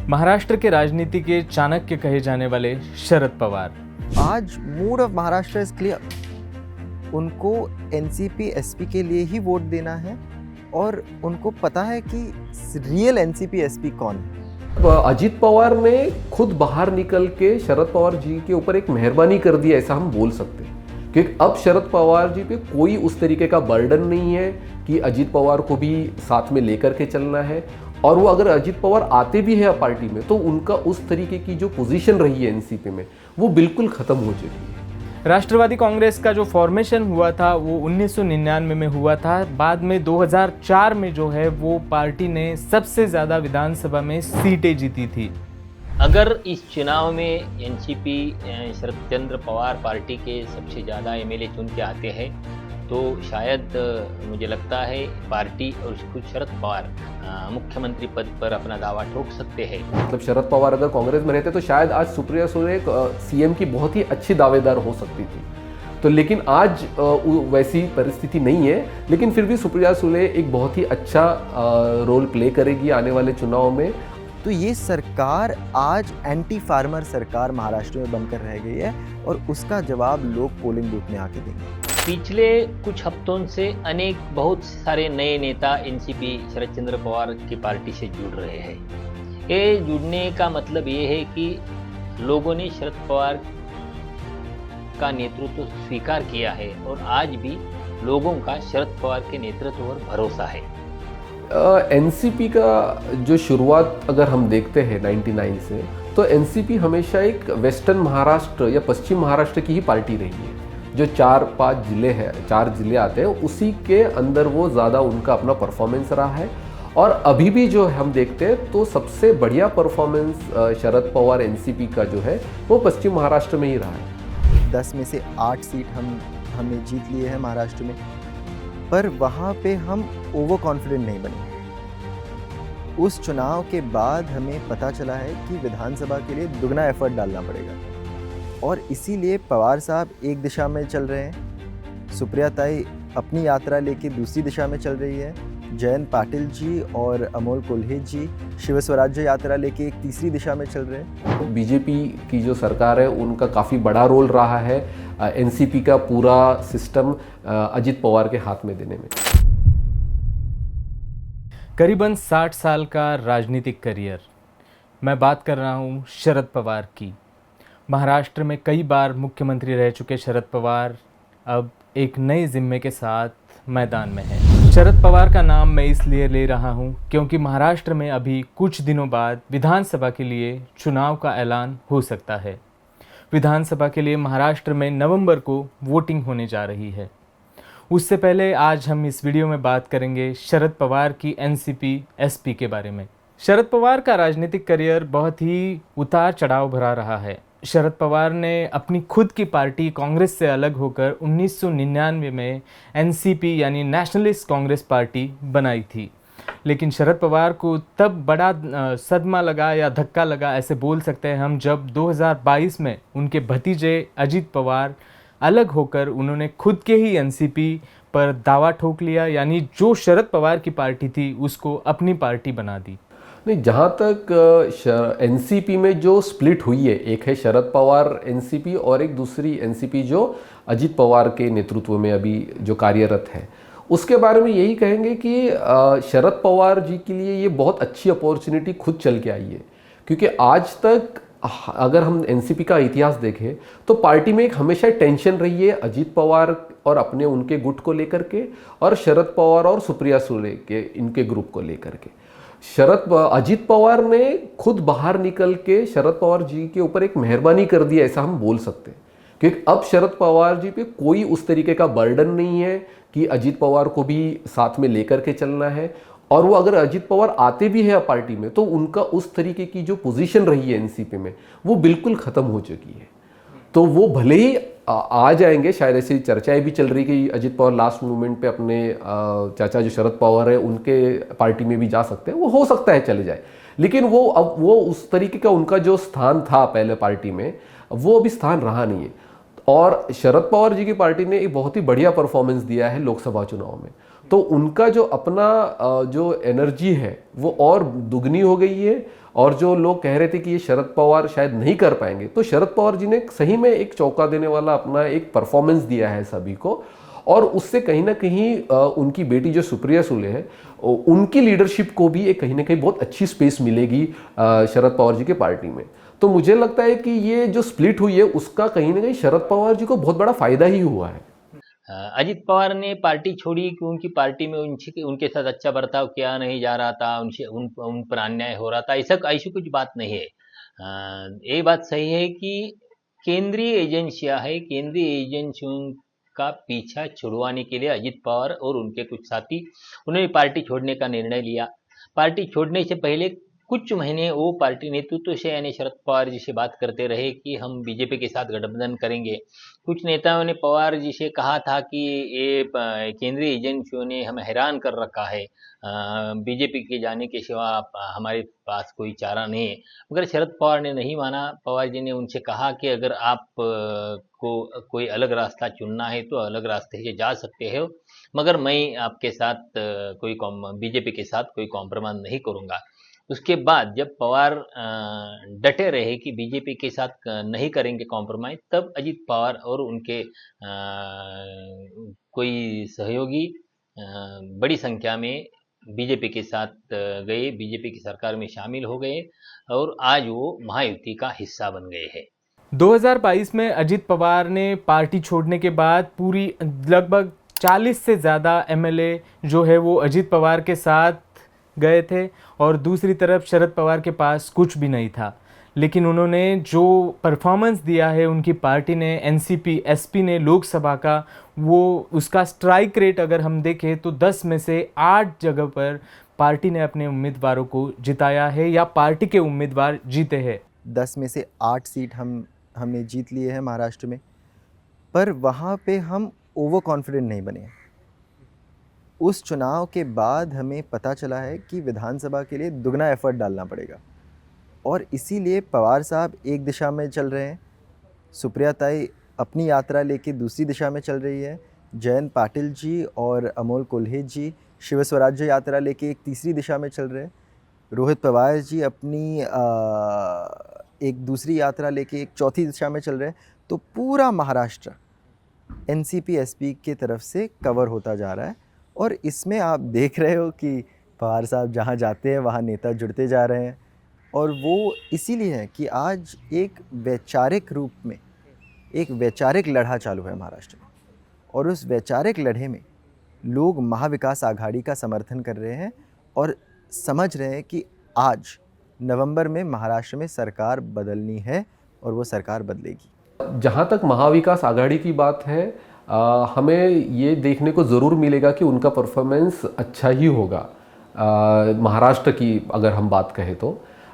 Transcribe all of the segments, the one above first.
महाराष्ट्र के राजनीति के चाणक्य कहे जाने वाले शरद पवार। आज mood off Maharashtra is clear. उनको एनसीपी एसपी के लिए ही वोट देना है और उनको पता है कि रियल एनसीपी एसपी कौन है। अजित पवार ने खुद बाहर निकल के शरद पवार जी के ऊपर एक मेहरबानी कर दी, ऐसा हम बोल सकते हैं, क्योंकि अब शरद पवार जी पे कोई उस तरीके का बर्डन नहीं है कि अजित पवार को भी साथ में लेकर के चलना है। और वो अगर अजित पवार आते भी है पार्टी में तो उनका उस तरीके की जो पोजीशन रही है एनसीपी में वो बिल्कुल खत्म हो चुकी है। राष्ट्रवादी कांग्रेस का जो फॉर्मेशन हुआ था वो 1999 में हुआ था। बाद में 2004 में जो है वो पार्टी ने सबसे ज़्यादा विधानसभा में सीटें जीती थी। अगर इस चुनाव में एनसीपी शरद चंद्र पवार पार्टी के सबसे ज़्यादा एमएलए चुन के आते हैं तो शायद मुझे लगता है पार्टी और खुद शरद पवार मुख्यमंत्री पद पर अपना दावा ठोक सकते हैं। मतलब शरद पवार अगर कांग्रेस में रहते तो शायद आज सुप्रिया सुले सीएम की बहुत ही अच्छी दावेदार हो सकती थी। तो लेकिन आज वैसी परिस्थिति नहीं है, लेकिन फिर भी सुप्रिया सुले एक बहुत ही अच्छा रोल प्ले करेगी आने वाले चुनाव में। तो ये सरकार आज एंटी फार्मर सरकार महाराष्ट्र में बनकर रह गई है और उसका जवाब लोग पोलिंग बूथ में आके देंगे। पिछले कुछ हफ्तों से बहुत सारे नए नेता एनसीपी शरद चंद्र पवार की पार्टी से जुड़ रहे हैं। ये जुड़ने का मतलब ये है कि लोगों ने शरद पवार का नेतृत्व स्वीकार किया है और आज भी लोगों का शरद पवार के नेतृत्व पर भरोसा है। एनसीपी का जो शुरुआत अगर हम देखते हैं 99 से, तो एनसीपी हमेशा एक वेस्टर्न महाराष्ट्र या पश्चिम महाराष्ट्र की ही पार्टी रही है। जो 4-5 जिले हैं, 4 जिले आते हैं, उसी के अंदर वो ज़्यादा उनका अपना परफॉर्मेंस रहा है। और अभी भी जो हम देखते हैं तो सबसे बढ़िया परफॉर्मेंस शरद पवार एनसीपी का जो है वो पश्चिम महाराष्ट्र में ही रहा है। 10 में से 8 सीट हमने जीत लिए हैं महाराष्ट्र में, पर वहाँ पे हम ओवर कॉन्फिडेंट नहीं बने। उस चुनाव के बाद हमें पता चला है कि विधानसभा के लिए दुगना एफर्ट डालना पड़ेगा और इसीलिए पवार साहब एक दिशा में चल रहे हैं, सुप्रिया ताई अपनी यात्रा लेके दूसरी दिशा में चल रही है, जयंत पाटिल जी और अमोल कोल्हे जी शिव स्वराज्य यात्रा लेके एक तीसरी दिशा में चल रहे हैं। बीजेपी की जो सरकार है उनका काफ़ी बड़ा रोल रहा है एनसीपी का पूरा सिस्टम अजित पवार के हाथ में देने में। करीबन 60 साल का राजनीतिक करियर। मैं बात कर रहा हूँ शरद पवार की। महाराष्ट्र में कई बार मुख्यमंत्री रह चुके शरद पवार अब एक नए जिम्मे के साथ मैदान में हैं। शरद पवार का नाम मैं इसलिए ले रहा हूं क्योंकि महाराष्ट्र में अभी कुछ दिनों बाद विधानसभा के लिए चुनाव का ऐलान हो सकता है। विधानसभा के लिए महाराष्ट्र में नवंबर को वोटिंग होने जा रही है। उससे पहले आज हम इस वीडियो में बात करेंगे शरद पवार की एनसीपी एसपी के बारे में। शरद पवार का राजनीतिक करियर बहुत ही उतार चढ़ाव भरा रहा है। शरद पवार ने अपनी खुद की पार्टी कांग्रेस से अलग होकर 1999 में एनसीपी यानी नेशनलिस्ट कांग्रेस पार्टी बनाई थी। लेकिन शरद पवार को तब बड़ा सदमा लगा या धक्का लगा ऐसे बोल सकते हैं हम, जब 2022 में उनके भतीजे अजित पवार अलग होकर उन्होंने खुद के ही एनसीपी पर दावा ठोक लिया, यानी जो शरद पवार की पार्टी थी उसको अपनी पार्टी बना दी। नहीं, जहाँ तक एनसीपी में जो स्प्लिट हुई है, एक है शरद पवार एनसीपी और एक दूसरी एनसीपी जो अजित पवार के नेतृत्व में अभी जो कार्यरत है, उसके बारे में यही कहेंगे कि शरद पवार जी के लिए ये बहुत अच्छी अपॉर्चुनिटी खुद चल के आई है। क्योंकि आज तक अगर हम एनसीपी का इतिहास देखें तो पार्टी में एक हमेशा टेंशन रही है अजित पवार और अपने उनके गुट को लेकर के, और शरद पवार और सुप्रिया सुले के इनके ग्रुप को लेकर के। अजित पवार ने खुद बाहर निकल के शरद पवार जी के ऊपर एक मेहरबानी कर दी, ऐसा हम बोल सकते हैं, क्योंकि अब शरद पवार जी पे कोई उस तरीके का बर्डन नहीं है कि अजित पवार को भी साथ में लेकर के चलना है। और वो अगर अजित पवार आते भी है पार्टी में तो उनका उस तरीके की जो पोजीशन रही है एनसीपी में वो बिल्कुल ख़त्म हो चुकी है। तो वो भले ही आ जाएंगे, शायद ऐसी चर्चाएं भी चल रही कि अजित पवार लास्ट मोमेंट पे अपने चाचा जो शरद पवार है उनके पार्टी में भी जा सकते हैं, वो हो सकता है चले जाए। लेकिन वो अब वो उस तरीके का उनका जो स्थान था पहले पार्टी में वो अभी स्थान रहा नहीं है। और शरद पवार जी की पार्टी ने एक बहुत ही बढ़िया परफॉर्मेंस दिया है लोकसभा चुनाव में, तो उनका जो अपना जो एनर्जी है वो और दुगनी हो गई है। और जो लोग कह रहे थे कि ये शरद पवार शायद नहीं कर पाएंगे, तो शरद पवार जी ने सही में एक चौंका देने वाला अपना एक परफॉर्मेंस दिया है सभी को। और उससे कहीं ना कहीं उनकी बेटी जो सुप्रिया सुले है, उनकी लीडरशिप को भी एक कहीं ना कहीं बहुत अच्छी स्पेस मिलेगी शरद पवार जी के पार्टी में। तो मुझे लगता है कि ये जो स्प्लिट हुई है उसका कहीं ना कहीं शरद पवार जी को बहुत बड़ा फायदा ही हुआ है। अजित पवार ने पार्टी छोड़ी कि उनकी पार्टी में उनके साथ अच्छा बर्ताव किया नहीं जा रहा था, उन पर अन्याय हो रहा था, ऐसी कुछ बात नहीं है। ये बात सही है कि केंद्रीय एजेंसियां है, केंद्रीय एजेंसियों का पीछा छुड़वाने के लिए अजित पवार और उनके कुछ साथी उन्होंने पार्टी छोड़ने का निर्णय लिया। पार्टी छोड़ने से पहले कुछ महीने वो पार्टी नेतृत्व से यानी शरद पवार जी से बात करते रहे कि हम बीजेपी के साथ गठबंधन करेंगे। कुछ नेताओं ने पवार जी से कहा था कि ये केंद्रीय एजेंसियों ने हमें हैरान कर रखा है, बीजेपी के जाने के सिवा हमारे पास कोई चारा नहीं है। मगर शरद पवार ने नहीं माना। पवार जी ने उनसे कहा कि अगर आप को कोई अलग रास्ता चुनना है तो अलग रास्ते से जा सकते हो, मगर मैं आपके साथ बीजेपी के साथ कोई कॉम्प्रोमाइज नहीं करूंगा। उसके बाद जब पवार डटे रहे कि बीजेपी के साथ नहीं करेंगे कॉम्प्रोमाइज, तब अजित पवार और उनके कोई सहयोगी बड़ी संख्या में बीजेपी के साथ गए, बीजेपी की सरकार में शामिल हो गए और आज वो महायुति का हिस्सा बन गए हैं। 2022 में अजित पवार ने पार्टी छोड़ने के बाद पूरी लगभग 40 से ज़्यादा एमएलए जो है वो अजित पवार के साथ गए थे और दूसरी तरफ शरद पवार के पास कुछ भी नहीं था। लेकिन उन्होंने जो परफॉर्मेंस दिया है उनकी पार्टी ने, एनसीपी एसपी ने लोकसभा का, वो उसका स्ट्राइक रेट अगर हम देखें तो 10 में से 8 जगह पर पार्टी ने अपने उम्मीदवारों को जिताया है या पार्टी के उम्मीदवार जीते हैं। 10 में से 8 सीट हमने जीत लिए हैं महाराष्ट्र में, पर वहाँ पे हम ओवर कॉन्फिडेंट नहीं बने। उस चुनाव के बाद हमें पता चला है कि विधानसभा के लिए दुगना एफर्ट डालना पड़ेगा और इसीलिए पवार साहब एक दिशा में चल रहे हैं, सुप्रिया ताई अपनी यात्रा लेके दूसरी दिशा में चल रही है, जयंत पाटिल जी और अमोल कोल्हे जी शिव स्वराज्य यात्रा लेके एक तीसरी दिशा में चल रहे हैं, रोहित पवार जी अपनी एक दूसरी यात्रा लेके एक चौथी दिशा में चल रहे हैं। तो पूरा महाराष्ट्र एनसीपी एसपी के तरफ से कवर होता जा रहा है और इसमें आप देख रहे हो कि पवार साहब जहाँ जाते हैं वहाँ नेता जुड़ते जा रहे हैं और वो इसीलिए है कि आज एक वैचारिक रूप में एक वैचारिक लड़ा चालू है महाराष्ट्र में और उस वैचारिक लड़े में लोग महाविकास आघाड़ी का समर्थन कर रहे हैं और समझ रहे हैं कि आज नवंबर में महाराष्ट्र में सरकार बदलनी है और वो सरकार बदलेगी। जहाँ तक महाविकास आघाड़ी की बात है, हमें ये देखने को ज़रूर मिलेगा कि उनका परफॉर्मेंस अच्छा ही होगा महाराष्ट्र की अगर हम बात कहें तो,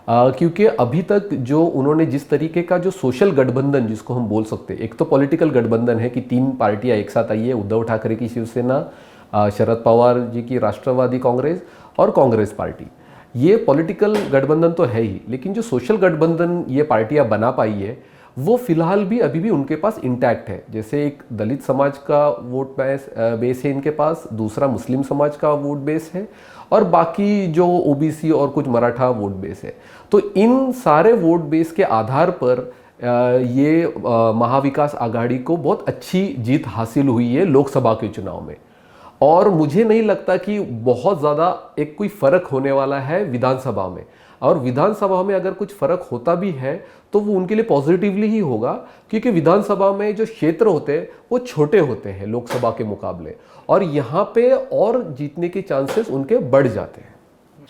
क्योंकि अभी तक जो उन्होंने जिस तरीके का जो सोशल गठबंधन जिसको हम बोल सकते हैं, एक तो पॉलिटिकल गठबंधन है कि 3 पार्टियां एक साथ आई है, उद्धव ठाकरे की शिवसेना, शरद पवार जी की राष्ट्रवादी कांग्रेस और कांग्रेस पार्टी। ये पॉलिटिकल गठबंधन तो है ही, लेकिन जो सोशल गठबंधन ये पार्टियां बना पाई है वो फिलहाल भी अभी भी उनके पास इंटैक्ट है। जैसे एक दलित समाज का वोट बेस है इनके पास, दूसरा मुस्लिम समाज का वोट बेस है और बाकी जो ओबीसी और कुछ मराठा वोट बेस है। तो इन सारे वोट बेस के आधार पर ये महाविकास आघाड़ी को बहुत अच्छी जीत हासिल हुई है लोकसभा के चुनाव में और मुझे नहीं लगता कि बहुत ज़्यादा एक कोई फ़र्क होने वाला है विधानसभा में। और विधानसभा में अगर कुछ फ़र्क होता भी है तो वो उनके लिए पॉजिटिवली ही होगा, क्योंकि विधानसभा में जो क्षेत्र होते हैं वो छोटे होते हैं लोकसभा के मुकाबले और यहाँ पे और जीतने के चांसेस उनके बढ़ जाते हैं।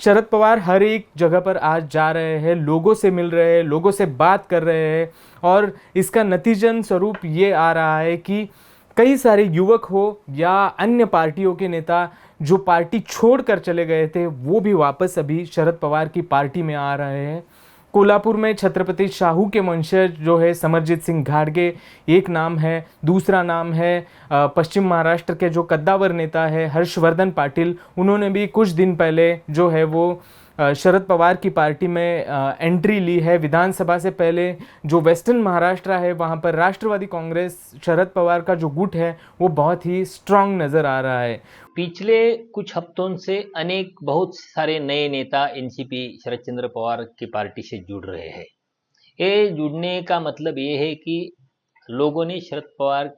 शरद पवार हर एक जगह पर आज जा रहे हैं, लोगों से मिल रहे हैं, लोगों से बात कर रहे हैं और इसका नतीजन स्वरूप ये आ रहा है कि कई सारे युवक हो या अन्य पार्टियों के नेता जो पार्टी छोड़कर चले गए थे वो भी वापस अभी शरद पवार की पार्टी में आ रहे हैं। कोल्हापुर में छत्रपति शाहू के वंशज जो है समरजीत सिंह घाटगे एक नाम है, दूसरा नाम है पश्चिम महाराष्ट्र के जो कद्दावर नेता है हर्षवर्धन पाटिल, उन्होंने भी कुछ दिन पहले जो है वो शरद पवार की पार्टी में एंट्री ली है। विधानसभा से पहले जो वेस्टर्न महाराष्ट्र है वहाँ पर राष्ट्रवादी कांग्रेस शरद पवार का जो गुट है वो बहुत ही स्ट्रांग नज़र आ रहा है। पिछले कुछ हफ्तों से अनेक बहुत सारे नए नेता एनसीपी शरद चंद्र पवार की पार्टी से जुड़ रहे हैं। ये जुड़ने का मतलब ये है कि लोगों ने शरद पवार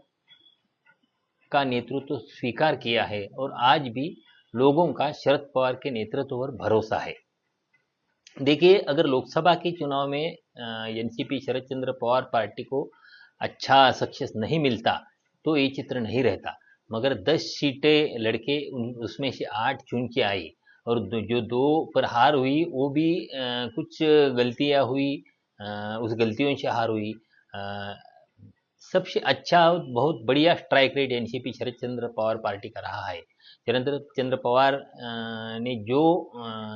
का नेतृत्व स्वीकार किया है और आज भी लोगों का शरद पवार के नेतृत्व पर भरोसा है। देखिए, अगर लोकसभा के चुनाव में एनसीपी शरद चंद्र पवार पार्टी को अच्छा सक्सेस नहीं मिलता तो ये चित्र नहीं रहता, मगर 10 सीटें लड़के उसमें से 8 चुन के आई और जो 2 पर हार हुई वो भी कुछ गलतियां हुई, उस गलतियों से हार हुई। सबसे अच्छा बहुत बढ़िया स्ट्राइक रेट एनसीपी शरद चंद्र पवार पार्टी का रहा है। शरद चंद्र पवार ने जो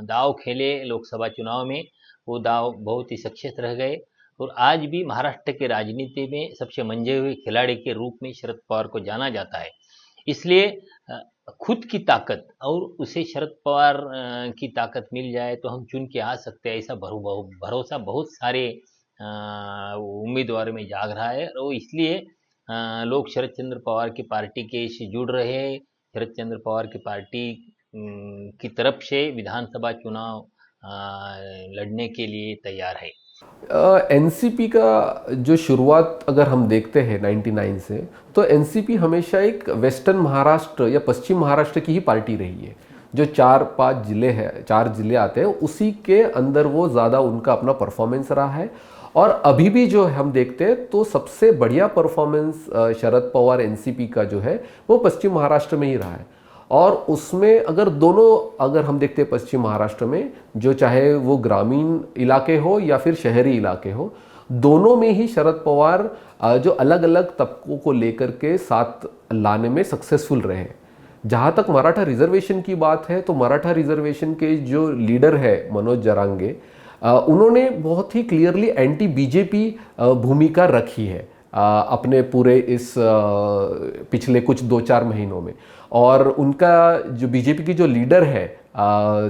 दाव खेले लोकसभा चुनाव में वो दाव बहुत ही सक्सेस रह गए और आज भी महाराष्ट्र के राजनीति में सबसे मंजे हुए खिलाड़ी के रूप में शरद पवार को जाना जाता है। इसलिए खुद की ताकत और उसे शरद पवार की ताकत मिल जाए तो हम चुन के आ सकते हैं, ऐसा भरोसा बहुत सारे उम्मीदवारों में जाग रहा है और इसलिए लोग शरद चंद्र पवार की पार्टी के से जुड़ रहे हैं। शरद चंद्र पवार की पार्टी की तरफ से विधानसभा चुनाव लड़ने के लिए तैयार है। एनसीपी का जो शुरुआत अगर हम देखते हैं 99 से, तो एनसीपी हमेशा एक वेस्टर्न महाराष्ट्र या पश्चिम महाराष्ट्र की ही पार्टी रही है। जो 4-5 जिले हैं, 4 जिले आते हैं, उसी के अंदर वो ज़्यादा उनका अपना परफॉर्मेंस रहा है और अभी भी जो हम देखते हैं तो सबसे बढ़िया परफॉर्मेंस शरद पवार एनसीपी का जो है वो पश्चिम महाराष्ट्र में ही रहा है। और उसमें अगर हम देखते हैं पश्चिम महाराष्ट्र में, जो चाहे वो ग्रामीण इलाके हो या फिर शहरी इलाके हो, दोनों में ही शरद पवार जो अलग अलग तबकों को लेकर के साथ लाने में सक्सेसफुल रहे। जहाँ तक मराठा रिजर्वेशन की बात है तो मराठा रिजर्वेशन के जो लीडर है मनोज जरांगे, उन्होंने बहुत ही क्लियरली एंटी बीजेपी भूमिका रखी है अपने पूरे इस पिछले कुछ 2-4 महीनों में। और उनका जो बीजेपी की जो लीडर है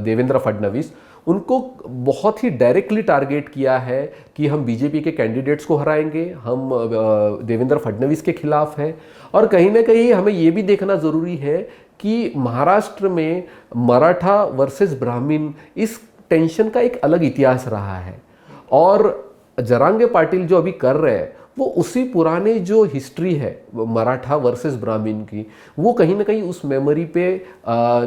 देवेंद्र फडणवीस, उनको बहुत ही डायरेक्टली टारगेट किया है कि हम बीजेपी के कैंडिडेट्स को हराएंगे, हम देवेंद्र फडणवीस के खिलाफ हैं। और कहीं ना कहीं हमें ये भी देखना ज़रूरी है कि महाराष्ट्र में मराठा वर्सेस ब्राह्मण, इस टेंशन का एक अलग इतिहास रहा है और जरांगे पाटिल जो अभी कर रहे हैं वो उसी पुराने जो हिस्ट्री है मराठा वर्सेस ब्राह्मण की, वो कहीं ना कहीं उस मेमोरी पे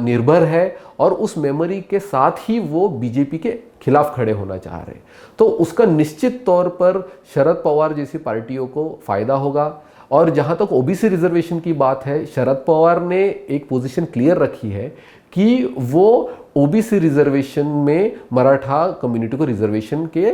निर्भर है और उस मेमोरी के साथ ही वो बीजेपी के खिलाफ खड़े होना चाह रहे हैं। तो उसका निश्चित तौर पर शरद पवार जैसी पार्टियों को फ़ायदा होगा। और जहाँ तक ओबीसी रिजर्वेशन की बात है, शरद पवार ने एक पोजीशन क्लियर रखी है कि वो ओबीसी रिजर्वेशन में मराठा कम्युनिटी को रिजर्वेशन के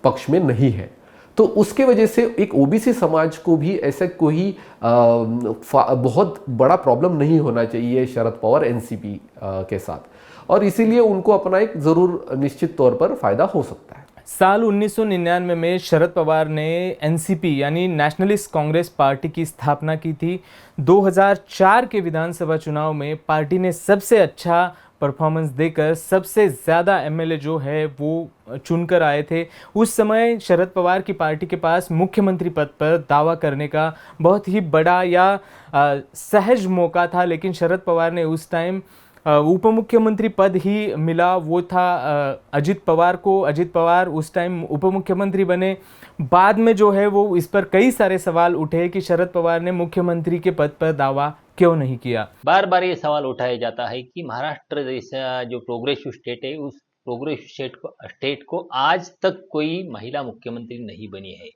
पक्ष में नहीं है। तो उसके वजह से एक ओबीसी समाज को भी ऐसा कोई बहुत बड़ा प्रॉब्लम नहीं होना चाहिए शरद पवार एनसीपी के साथ, और इसीलिए उनको अपना एक ज़रूर निश्चित तौर पर फ़ायदा हो सकता है। साल 1999 में शरद पवार ने एनसीपी यानी नेशनलिस्ट कांग्रेस पार्टी की स्थापना की थी। 2004 के विधानसभा चुनाव में पार्टी ने सबसे अच्छा परफॉर्मेंस देकर सबसे ज़्यादा एमएलए जो है वो चुनकर आए थे। उस समय शरद पवार की पार्टी के पास मुख्यमंत्री पद पर दावा करने का बहुत ही बड़ा या सहज मौका था, लेकिन शरद पवार ने उस टाइम उप मुख्यमंत्री पद ही मिला, वो था अजित पवार को। अजित पवार उस टाइम उप मुख्यमंत्री बने। बाद में जो है वो इस पर कई सारे सवाल उठे कि शरद पवार ने मुख्यमंत्री के पद पर दावा क्यों नहीं किया। बार बार ये सवाल उठाया जाता है कि महाराष्ट्र जैसा जो प्रोग्रेसिव स्टेट है, उस प्रोग्रेसिव स्टेट को आज तक कोई महिला मुख्यमंत्री नहीं बनी है।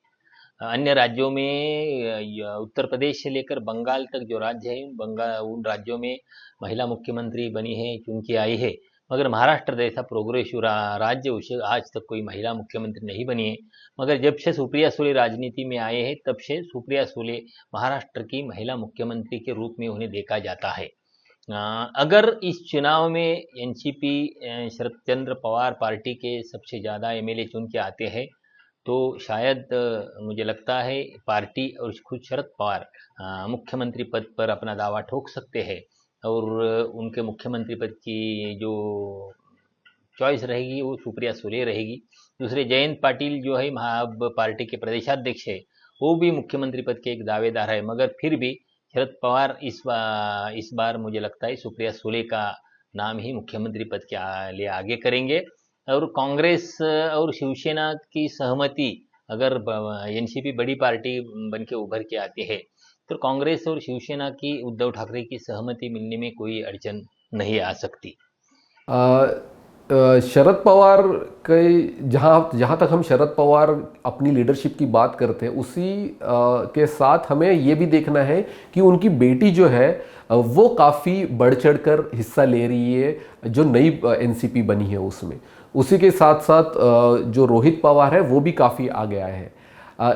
अन्य राज्यों में उत्तर प्रदेश से लेकर बंगाल तक जो राज्य है, उन राज्यों में महिला मुख्यमंत्री बनी है, चुन के आई है, मगर महाराष्ट्र जैसा प्रोग्रेसिव राज्य, उसे आज तक कोई महिला मुख्यमंत्री नहीं बनी है। मगर जब से सुप्रिया सुले राजनीति में आए हैं तब से सुप्रिया सुले महाराष्ट्र की महिला मुख्यमंत्री के रूप में उन्हें देखा जाता है। अगर इस चुनाव में एनसीपी शरद चंद्र पवार पार्टी के सबसे ज़्यादा एमएलए चुन के आते हैं तो शायद मुझे लगता है पार्टी और खुद शरद पवार मुख्यमंत्री पद पर अपना दावा ठोक सकते हैं और उनके मुख्यमंत्री पद की जो चॉइस रहेगी वो सुप्रिया सुले रहेगी। दूसरे जयंत पाटिल जो है अब पार्टी के प्रदेशाध्यक्ष है, वो भी मुख्यमंत्री पद के एक दावेदार है, मगर फिर भी शरद पवार इस बार मुझे लगता है सुप्रिया सुले का नाम ही मुख्यमंत्री पद के लिए आगे करेंगे। और कांग्रेस और शिवसेना की सहमति, अगर एनसीपी बड़ी पार्टी बन के उभर के आती है तो कांग्रेस और शिवसेना की उद्धव ठाकरे की सहमति मिलने में कोई अड़चन नहीं आ सकती। शरद पवार के जहाँ जहाँ तक हम शरद पवार अपनी लीडरशिप की बात करते हैं, उसी के साथ हमें ये भी देखना है कि उनकी बेटी जो है वो काफ़ी बढ़ चढ़ कर हिस्सा ले रही है जो नई एनसीपी बनी है उसमें। उसी के साथ साथ जो रोहित पवार है वो भी काफ़ी आ गया है।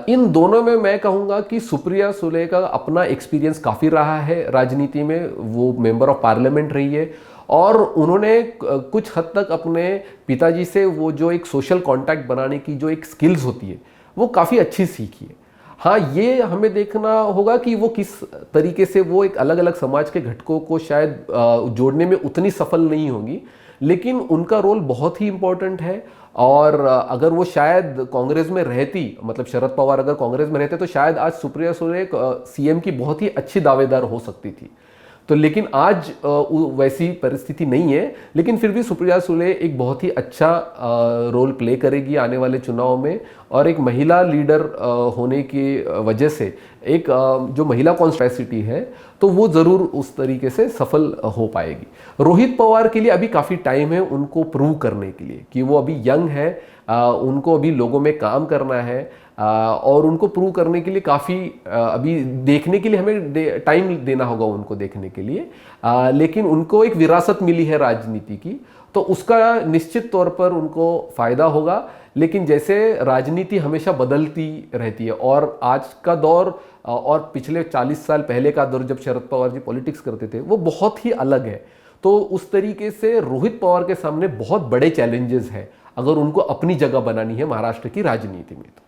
इन दोनों में मैं कहूँगा कि सुप्रिया सुले का अपना एक्सपीरियंस काफ़ी रहा है राजनीति में, वो मेंबर ऑफ पार्लियामेंट रही है और उन्होंने कुछ हद तक अपने पिताजी से वो जो एक सोशल कांटेक्ट बनाने की जो एक स्किल्स होती है वो काफ़ी अच्छी सीखी है। हाँ, ये हमें देखना होगा कि वो किस तरीके से वो एक अलग अलग समाज के घटकों को शायद जोड़ने में उतनी सफल नहीं होंगी, लेकिन उनका रोल बहुत ही इम्पोर्टेंट है। और अगर वो शायद कांग्रेस में रहती, मतलब शरद पवार अगर कांग्रेस में रहते तो शायद आज सुप्रिया सुले सीएम की बहुत ही अच्छी दावेदार हो सकती थी। तो लेकिन आज वैसी परिस्थिति नहीं है, लेकिन फिर भी सुप्रिया सुले एक बहुत ही अच्छा रोल प्ले करेगी आने वाले चुनाव में। और एक महिला लीडर होने की वजह से एक जो महिला कॉन्स्टिट्यूएंसी है तो वो ज़रूर उस तरीके से सफल हो पाएगी। रोहित पवार के लिए अभी काफ़ी टाइम है उनको प्रूव करने के लिए कि वो अभी यंग है, उनको अभी लोगों में काम करना है और उनको प्रूव करने के लिए काफ़ी अभी देखने के लिए हमें टाइम देना होगा उनको देखने के लिए। लेकिन उनको एक विरासत मिली है राजनीति की, तो उसका निश्चित तौर पर उनको फ़ायदा होगा। लेकिन जैसे राजनीति हमेशा बदलती रहती है और आज का दौर और पिछले 40 साल पहले का दौर जब शरद पवार जी पॉलिटिक्स करते थे वो बहुत ही अलग है। तो उस तरीके से रोहित पवार के सामने बहुत बड़े चैलेंजेस हैं अगर उनको अपनी जगह बनानी है महाराष्ट्र की राजनीति में। तो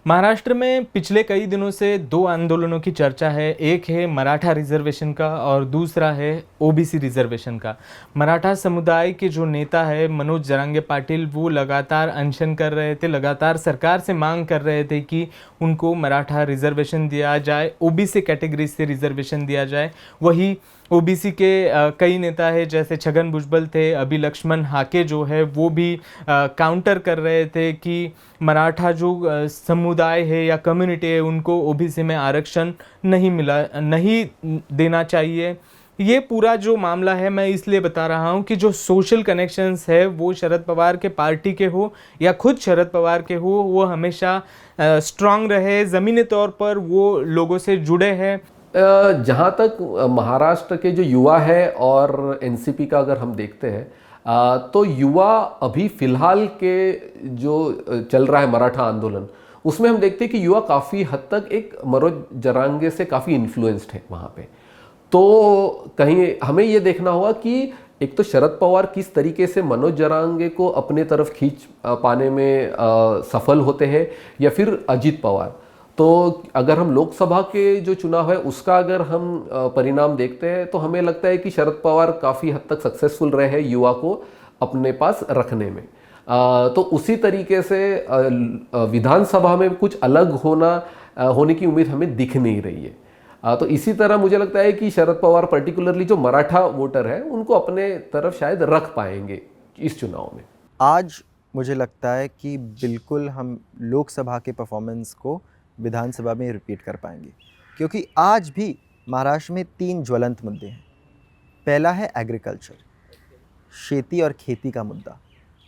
महाराष्ट्र में पिछले कई दिनों से दो आंदोलनों की चर्चा है, एक है मराठा रिजर्वेशन का और दूसरा है ओबीसी रिजर्वेशन का। मराठा समुदाय के जो नेता है मनोज जरांगे पाटिल, वो लगातार अनशन कर रहे थे, लगातार सरकार से मांग कर रहे थे कि उनको मराठा रिजर्वेशन दिया जाए, ओबीसी कैटेगरी से रिजर्वेशन दिया जाए। वही ओबीसी के कई नेता है जैसे छगन भुजबल थे, अभी लक्ष्मण हाके जो है वो भी काउंटर कर रहे थे कि मराठा जो समुदाय है या कम्युनिटी है उनको ओबीसी में आरक्षण नहीं देना चाहिए। ये पूरा जो मामला है मैं इसलिए बता रहा हूँ कि जो सोशल कनेक्शंस है वो शरद पवार के पार्टी के हो या खुद शरद पवार के हो, वो हमेशा स्ट्रांग रहे, ज़मीनी तौर पर वो लोगों से जुड़े हैं। जहाँ तक महाराष्ट्र के जो युवा है और एनसीपी का अगर हम देखते हैं तो युवा अभी फिलहाल के जो चल रहा है मराठा आंदोलन, उसमें हम देखते हैं कि युवा काफ़ी हद तक एक मनोज जरांगे से काफ़ी इन्फ्लुएंस्ड है वहाँ पे। तो कहीं हमें ये देखना होगा कि एक तो शरद पवार किस तरीके से मनोज जरांगे को अपने तरफ खींच पाने में सफल होते हैं या फिर अजित पवार। तो अगर हम लोकसभा के जो चुनाव है उसका अगर हम परिणाम देखते हैं तो हमें लगता है कि शरद पवार काफ़ी हद तक सक्सेसफुल रहे हैं युवा को अपने पास रखने में। तो उसी तरीके से विधानसभा में कुछ अलग होने की उम्मीद हमें दिख नहीं रही है। तो इसी तरह मुझे लगता है कि शरद पवार पर्टिकुलरली जो मराठा वोटर है उनको अपने तरफ शायद रख पाएंगे इस चुनाव में। आज मुझे लगता है कि बिल्कुल हम लोकसभा के परफॉर्मेंस को विधानसभा में रिपीट कर पाएंगे, क्योंकि आज भी महाराष्ट्र में 3 ज्वलंत मुद्दे हैं। पहला है एग्रीकल्चर, खेती और खेती का मुद्दा।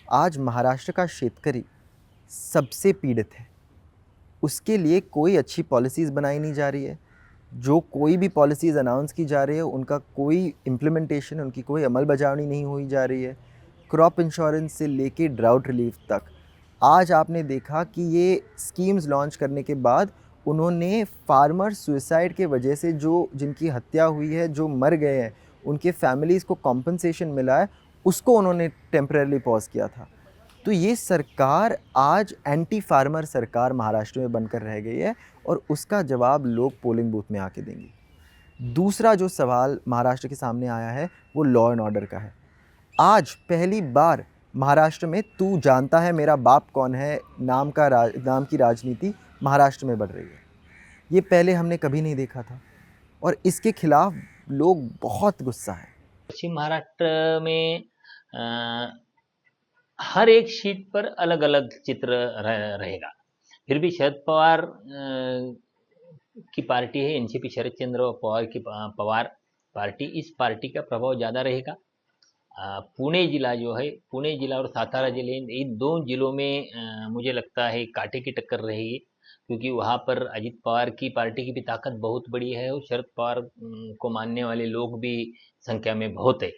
आज महाराष्ट्र का शेतकरी सबसे पीड़ित है, उसके लिए कोई अच्छी पॉलिसीज़ बनाई नहीं जा रही है। जो कोई भी पॉलिसीज़ अनाउंस की जा रही है उनका कोई इम्प्लीमेंटेशन, उनकी कोई अमल बजावनी नहीं हुई जा रही है। क्रॉप इंश्योरेंस से लेके ड्राउट रिलीफ तक। आज आपने देखा कि ये स्कीम्स लॉन्च करने के बाद उन्होंने फार्मर सुसाइड के वजह से जिनकी हत्या हुई है, जो मर गए हैं, उनके फैमिलीज़ को कॉम्पनसेशन मिला है, उसको उन्होंने टेम्परेरी पॉज किया था। तो ये सरकार आज एंटी फार्मर सरकार महाराष्ट्र में बनकर रह गई है और उसका जवाब लोग पोलिंग बूथ में आके देंगे। दूसरा जो सवाल महाराष्ट्र के सामने आया है वो लॉ एंड ऑर्डर का है। आज पहली बार महाराष्ट्र में तू जानता है मेरा बाप कौन है नाम की राजनीति महाराष्ट्र में बढ़ रही है। ये पहले हमने कभी नहीं देखा था और इसके खिलाफ लोग बहुत गुस्सा है। पश्चिम महाराष्ट्र में हर एक सीट पर अलग अलग चित्र रहेगा। फिर भी शरद पवार की पार्टी है, एनसीपी शरद चंद्र पवार की पवार पार्टी, इस पार्टी का प्रभाव ज़्यादा रहेगा। पुणे जिला जो है, पुणे जिला और सातारा जिले, इन दो जिलों में मुझे लगता है कांटे की टक्कर रहेगी, क्योंकि वहाँ पर अजित पवार की पार्टी की भी ताकत बहुत बड़ी है और शरद पवार को मानने वाले लोग भी संख्या में बहुत है।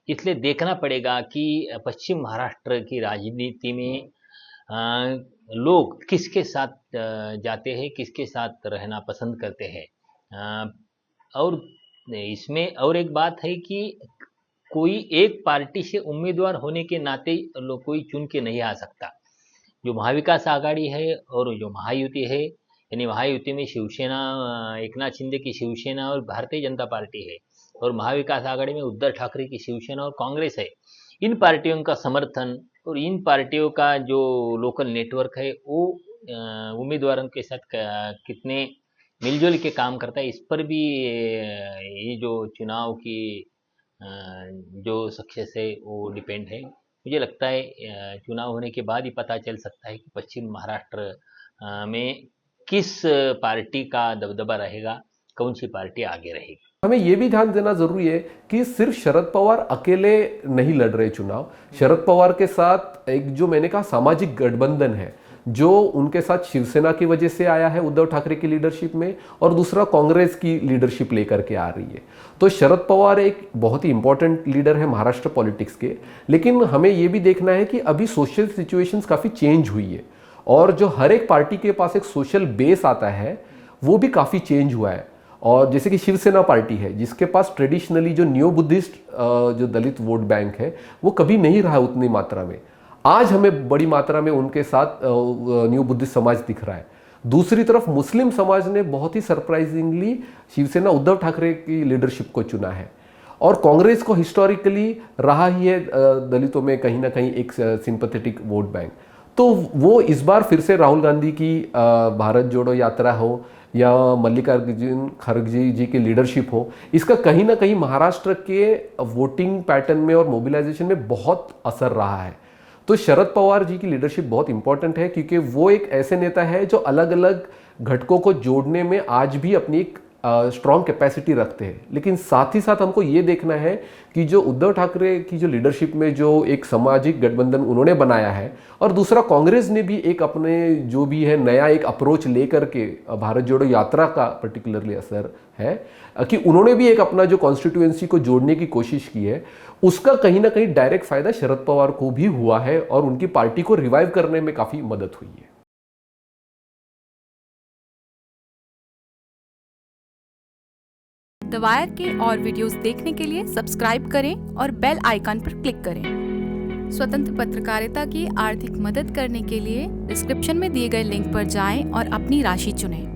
इसलिए देखना पड़ेगा कि पश्चिम महाराष्ट्र की राजनीति में लोग किसके साथ जाते हैं, किसके साथ रहना पसंद करते हैं। और इसमें और एक बात है कि कोई एक पार्टी से उम्मीदवार होने के नाते लोग कोई चुन के नहीं आ सकता। जो महाविकास आघाड़ी है और जो महायुति है, यानी महायुति में शिवसेना, एकनाथ शिंदे की शिवसेना और भारतीय जनता पार्टी है, और महाविकास आघाड़ी में उद्धव ठाकरे की शिवसेना और कांग्रेस है। इन पार्टियों का समर्थन और इन पार्टियों का जो लोकल नेटवर्क है वो उम्मीदवारों के साथ कितने मिलजुल के काम करता है, इस पर भी ये जो चुनाव की जो सक्सेस है वो डिपेंड है। मुझे लगता है चुनाव होने के बाद ही पता चल सकता है कि पश्चिम महाराष्ट्र में किस पार्टी का दबदबा रहेगा, कौन सी पार्टी आगे रहेगी। हमें ये भी ध्यान देना जरूरी है कि सिर्फ शरद पवार अकेले नहीं लड़ रहे चुनाव। शरद पवार के साथ एक जो मैंने कहा सामाजिक गठबंधन है, जो उनके साथ शिवसेना की वजह से आया है उद्धव ठाकरे की लीडरशिप में, और दूसरा कांग्रेस की लीडरशिप लेकर के आ रही है। तो शरद पवार एक बहुत ही इंपॉर्टेंट लीडर है महाराष्ट्र पॉलिटिक्स के, लेकिन हमें ये भी देखना है कि अभी सोशल सिचुएशंस काफ़ी चेंज हुई है, और जो हर एक पार्टी के पास एक सोशल बेस आता है वो भी काफ़ी चेंज हुआ है। और जैसे कि शिवसेना पार्टी है जिसके पास ट्रेडिशनली जो न्यू बुद्धिस्ट जो दलित वोट बैंक है वो कभी नहीं रहा उतनी मात्रा में, आज हमें बड़ी मात्रा में उनके साथ न्यू बुद्धिस्ट समाज दिख रहा है। दूसरी तरफ मुस्लिम समाज ने बहुत ही सरप्राइजिंगली शिवसेना उद्धव ठाकरे की लीडरशिप को चुना है, और कांग्रेस को हिस्टोरिकली रहा ही है दलितों में कहीं ना कहीं एक सिंपैथेटिक वोट बैंक। तो वो इस बार फिर से राहुल गांधी की भारत जोड़ो यात्रा हो या मल्लिकार्जुन खड़गे जी की लीडरशिप हो, इसका कहीं ना कहीं महाराष्ट्र के वोटिंग पैटर्न में और मोबिलाइजेशन में बहुत असर रहा है। तो शरद पवार जी की लीडरशिप बहुत इंपॉर्टेंट है, क्योंकि वो एक ऐसे नेता है जो अलग अलग घटकों को जोड़ने में आज भी अपनी एक स्ट्रॉन्ग कैपेसिटी रखते हैं। लेकिन साथ ही साथ हमको ये देखना है कि जो उद्धव ठाकरे की जो लीडरशिप में जो एक सामाजिक गठबंधन उन्होंने बनाया है, और दूसरा कांग्रेस ने भी एक अपने जो भी है नया एक अप्रोच लेकर के भारत जोड़ो यात्रा का पर्टिकुलरली असर है कि उन्होंने भी एक अपना जो कॉन्स्टिट्यूएंसी को जोड़ने की कोशिश की है, उसका कहीं ना कहीं डायरेक्ट फायदा शरद पवार को भी हुआ है और उनकी पार्टी को रिवाइव करने में काफी मदद हुई है। द वायर के और वीडियोस देखने के लिए सब्सक्राइब करें और बेल आइकन पर क्लिक करें। स्वतंत्र पत्रकारिता की आर्थिक मदद करने के लिए डिस्क्रिप्शन में दिए गए लिंक पर जाएं और अपनी राशि चुनें।